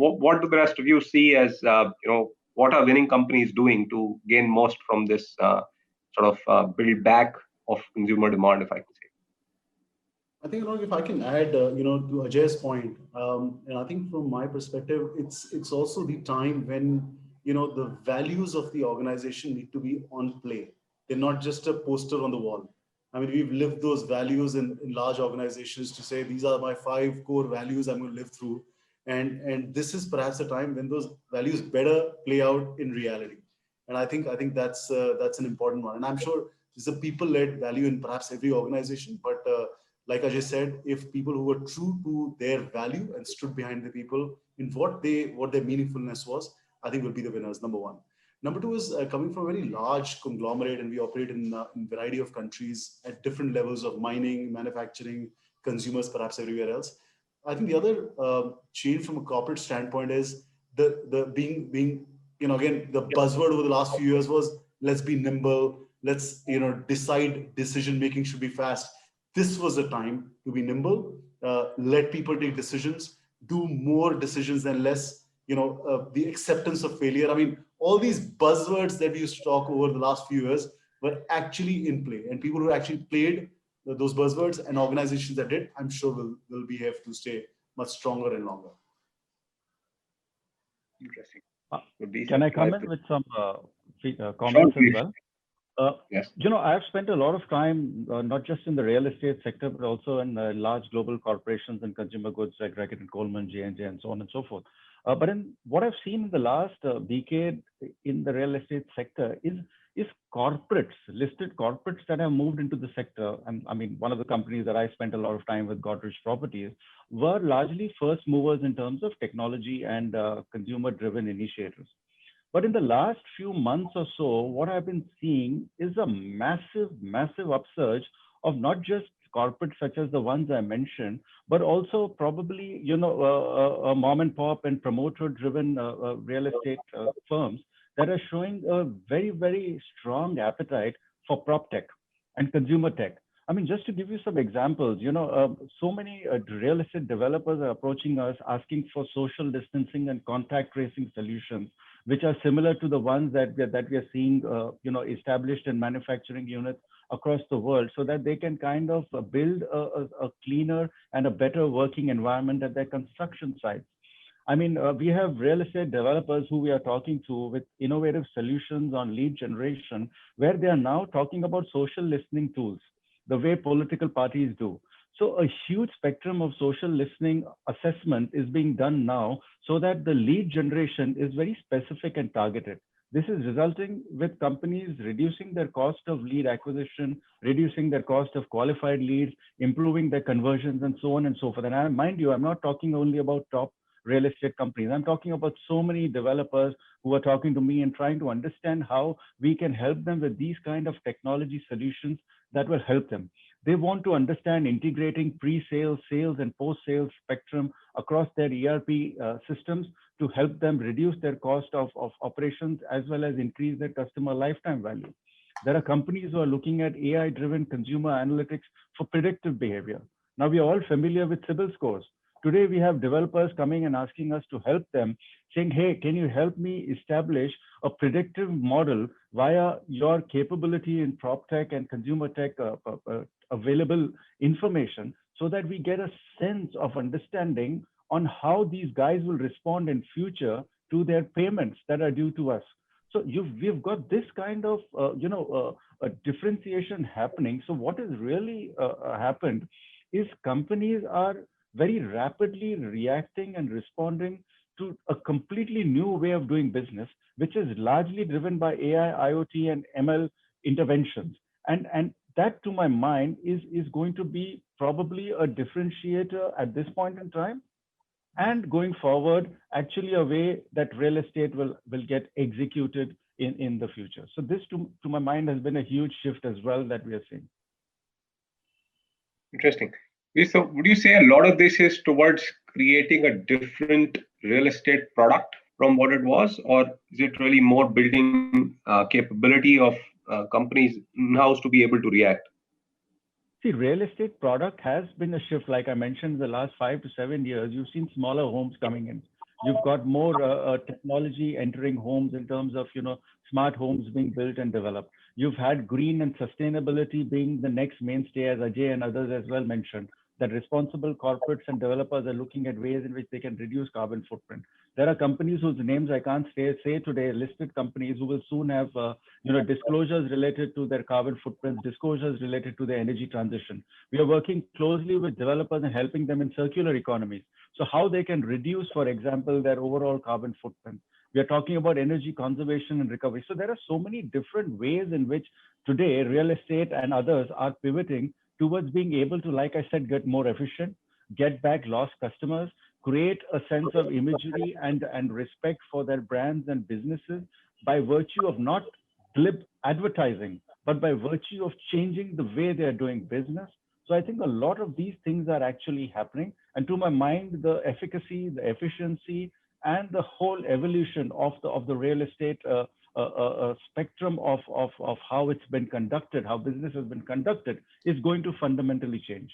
what do the rest of you see as what are winning companies doing to gain most from this sort of build back of consumer demand, if I can say? I think, if I can add, to Ajay's point, and I think from my perspective, it's also the time when, the values of the organization need to be on play. They're not just a poster on the wall. I mean, we've lived those values in large organizations to say, these are my 5 core values I'm going to live through. And this is perhaps a time when those values better play out in reality. And I think that's an important one. And I'm sure there's a people-led value in perhaps every organization, but like Ajay said, if people who were true to their value and stood behind the people in what their meaningfulness was, I think will be the winners, number one. Number two is coming from a very large conglomerate, and we operate in a variety of countries at different levels of mining, manufacturing, consumers, perhaps everywhere else. I think the other change from a corporate standpoint is the being again, the buzzword over the last few years was, let's be nimble, let's decide decision making should be fast. This was a time to be nimble, let people take decisions, do more decisions than less, the acceptance of failure. I mean, all these buzzwords that we used to talk over the last few years were actually in play, and people who actually played those buzzwords and organizations that did, I'm sure will behave to stay much stronger and longer. Interesting. Can I come in with some comments as well? Yes. I've spent a lot of time, not just in the real estate sector, but also in large global corporations and consumer goods like Reckitt and Coleman, J&J, and so on and so forth. But in what I've seen in the last decade in the real estate sector is corporates, listed corporates that have moved into the sector. And I mean, one of the companies that I spent a lot of time with, Godrej Properties, were largely first movers in terms of technology and consumer-driven initiatives. But in the last few months or so, what I've been seeing is a massive upsurge of not just corporates such as the ones I mentioned, but also probably, a mom and pop and promoter-driven real estate firms that are showing a very, very strong appetite for prop tech and consumer tech. I mean, just to give you some examples, so many real estate developers are approaching us asking for social distancing and contact tracing solutions, which are similar to the ones that we are seeing, established in manufacturing units across the world, so that they can kind of build a cleaner and a better working environment at their construction sites. I mean, we have real estate developers who we are talking to with innovative solutions on lead generation, where they are now talking about social listening tools, the way political parties do. So a huge spectrum of social listening assessment is being done now, so that the lead generation is very specific and targeted. This is resulting with companies reducing their cost of lead acquisition, reducing their cost of qualified leads, improving their conversions, and so on and so forth. And mind you, I'm not talking only about top real estate companies. I'm talking about so many developers who are talking to me and trying to understand how we can help them with these kind of technology solutions that will help them. They want to understand integrating pre-sales, sales, and post-sales spectrum across their ERP systems to help them reduce their cost of operations, as well as increase their customer lifetime value. There are companies who are looking at AI-driven consumer analytics for predictive behavior. Now, we are all familiar with CIBIL scores. Today, we have developers coming and asking us to help them, saying, hey, can you help me establish a predictive model via your capability in prop tech and consumer tech available information, so that we get a sense of understanding on how these guys will respond in future to their payments that are due to us. So we've got this kind of a differentiation happening. So what has really happened is companies are very rapidly reacting and responding to a completely new way of doing business, which is largely driven by AI, IoT, and ML interventions. And that, to my mind, is going to be probably a differentiator at this point in time, and going forward, actually a way that real estate will get executed in the future. So this, to my mind, has been a huge shift as well that we are seeing. Interesting. So would you say a lot of this is towards creating a different real estate product from what it was, or is it really more building capability of companies in-house to be able to react? See, real estate product has been a shift. Like I mentioned, the last 5 to 7 years, you've seen smaller homes coming in. You've got more technology entering homes in terms of, smart homes being built and developed. You've had green and sustainability being the next mainstay, as Ajay and others as well mentioned, that responsible corporates and developers are looking at ways in which they can reduce carbon footprint. There are companies whose names I can't say today, listed companies who will soon have, disclosures related to their carbon footprints, disclosures related to their energy transition. We are working closely with developers and helping them in circular economies. So how they can reduce, for example, their overall carbon footprint. We are talking about energy conservation and recovery. So there are so many different ways in which today real estate and others are pivoting towards being able to, like I said, get more efficient, get back lost customers, create a sense of imagery and respect for their brands and businesses by virtue of not glib advertising, but by virtue of changing the way they are doing business. So I think a lot of these things are actually happening. And to my mind, the efficacy, the efficiency, and the whole evolution of the real estate spectrum of how it's been conducted, how business has been conducted, is going to fundamentally change.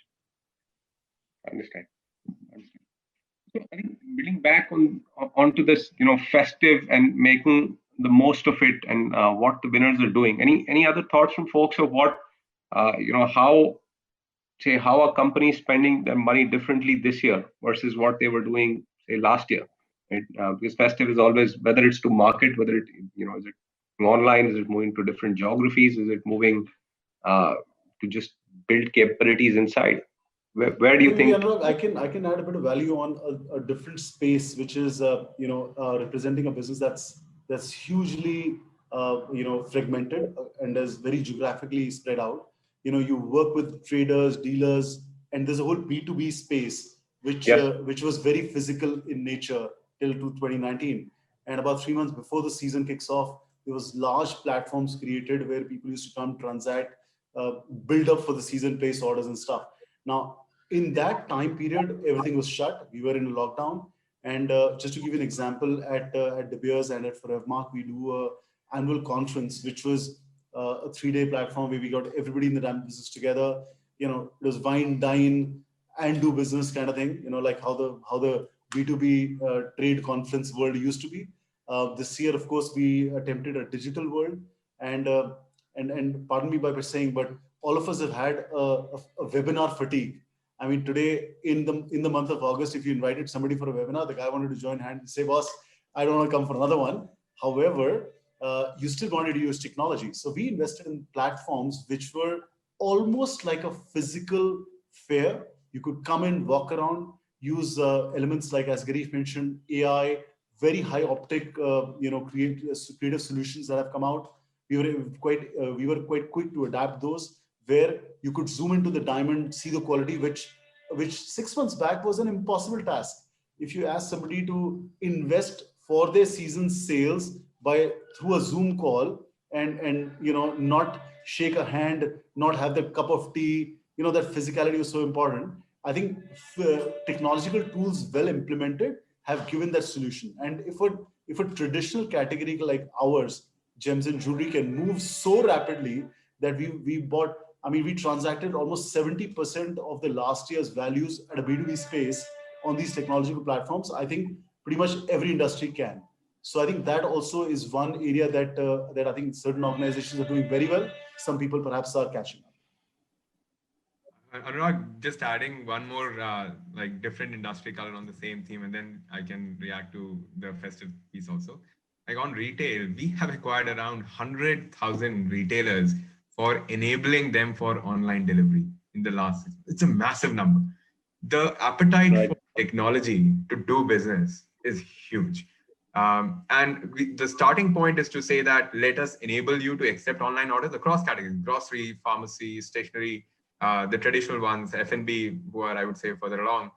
Understand. So I think building back onto this, festive and making the most of it, and what the winners are doing. Any other thoughts from folks of what, how are companies spending their money differently this year versus what they were doing, say, last year? Right? Because festive is always, whether it's to market, whether it, is it online, is it moving to different geographies, is it moving to just build capabilities inside? Where do you think? Anurag, I can add a bit of value on a different space, which is representing a business that's hugely fragmented and is very geographically spread out. You work with traders, dealers, and there's a whole B2B space which was very physical in nature till 2019. And about 3 months before the season kicks off, there was large platforms created where people used to come transact, build up for the season, place orders and stuff. Now, in that time period, everything was shut. We were in a lockdown. And just to give you an example, at De Beers and at Forevermark, we do an annual conference, which was a 3-day platform where we got everybody in the damn business together. It was wine, dine, and do business kind of thing. Like how the B2B trade conference world used to be. This year, of course, we attempted a digital world, and pardon me by saying, but all of us have had a webinar fatigue. I mean, today in the month of August, if you invited somebody for a webinar, the guy wanted to join hand and say, "Boss, I don't want to come for another one." However, you still wanted to use technology. So we invested in platforms which were almost like a physical fair. You could come in, walk around, use elements like, as Girish mentioned, AI, very high optic, creative solutions that have come out. We were quite quick to adapt those, where you could zoom into the diamond, see the quality, which 6 months back was an impossible task. If you ask somebody to invest for their season sales through a Zoom call and not shake a hand, not have the cup of tea, that physicality was so important. I think technological tools well implemented have given that solution. And if a traditional category like ours, gems and jewelry, can move so rapidly that we transacted almost 70% of the last year's values at a B2B space on these technological platforms. I think pretty much every industry can. So I think that also is one area that I think certain organizations are doing very well. Some people perhaps are catching up. Anurag, just adding one more different industry color on the same theme, and then I can react to the festive piece also. Like on retail, we have acquired around 100,000 retailers for enabling them for online delivery in the last. It's a massive number. The appetite for technology to do business is huge. The starting point is to say that let us enable you to accept online orders across categories: grocery, pharmacy, stationery, the traditional ones, F&B, who are, I would say, further along,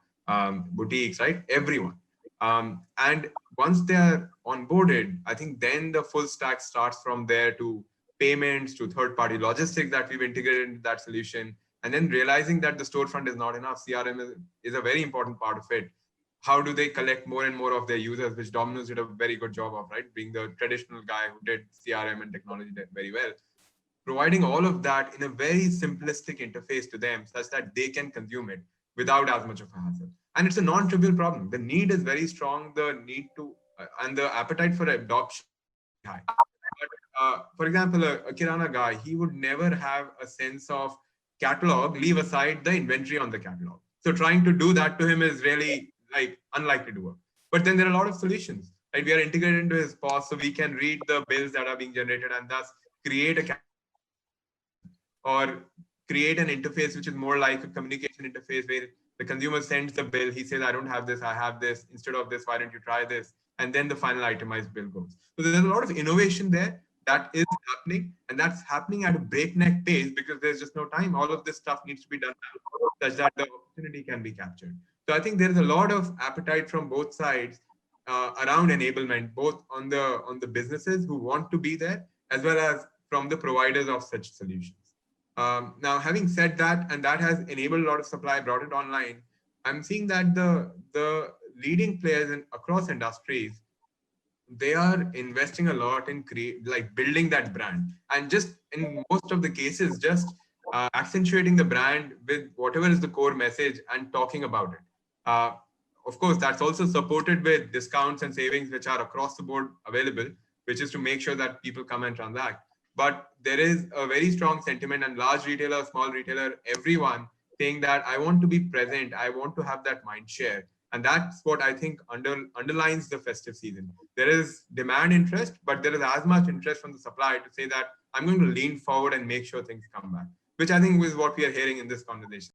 boutiques, right? Everyone. And once they're onboarded, I think then the full stack starts from there to payments, to third-party logistics that we've integrated into that solution. And then realizing that the storefront is not enough, CRM is a very important part of it. How do they collect more and more of their users, which Domino's did a very good job of, right? Being the traditional guy who did CRM and technology very well. Providing all of that in a very simplistic interface to them such that they can consume it without as much of a hassle. And it's a non-trivial problem. The need is very strong. The need to, and the appetite for adoption is high. But, for example, a Kirana guy, he would never have a sense of catalog, leave aside the inventory on the catalog. So trying to do that to him is really like unlikely to work. But then there are a lot of solutions, right? We are integrated into his POS, so we can read the bills that are being generated and thus create a or create an interface which is more like a communication interface where the consumer sends the bill, he says, I don't have this, I have this, instead of this, why don't you try this? And then the final itemized bill goes. So there's a lot of innovation there that is happening, and that's happening at a breakneck pace because there's just no time. All of this stuff needs to be done such that the opportunity can be captured. So I think there's a lot of appetite from both sides around enablement, both on the businesses who want to be there, as well as from the providers of such solutions. Now, having said that, and that has enabled a lot of supply, brought it online, I'm seeing that the leading players across industries, they are investing a lot in building that brand, and just in most of the cases, just accentuating the brand with whatever is the core message and talking about it. Of course, that's also supported with discounts and savings, which are across the board available, which is to make sure that people come and transact. But there is a very strong sentiment, and large retailer, small retailer, everyone saying that I want to be present, I want to have that mind share. And that's what I think underlines the festive season. There is demand interest, but there is as much interest from the supplier to say that I'm going to lean forward and make sure things come back, which I think is what we are hearing in this conversation.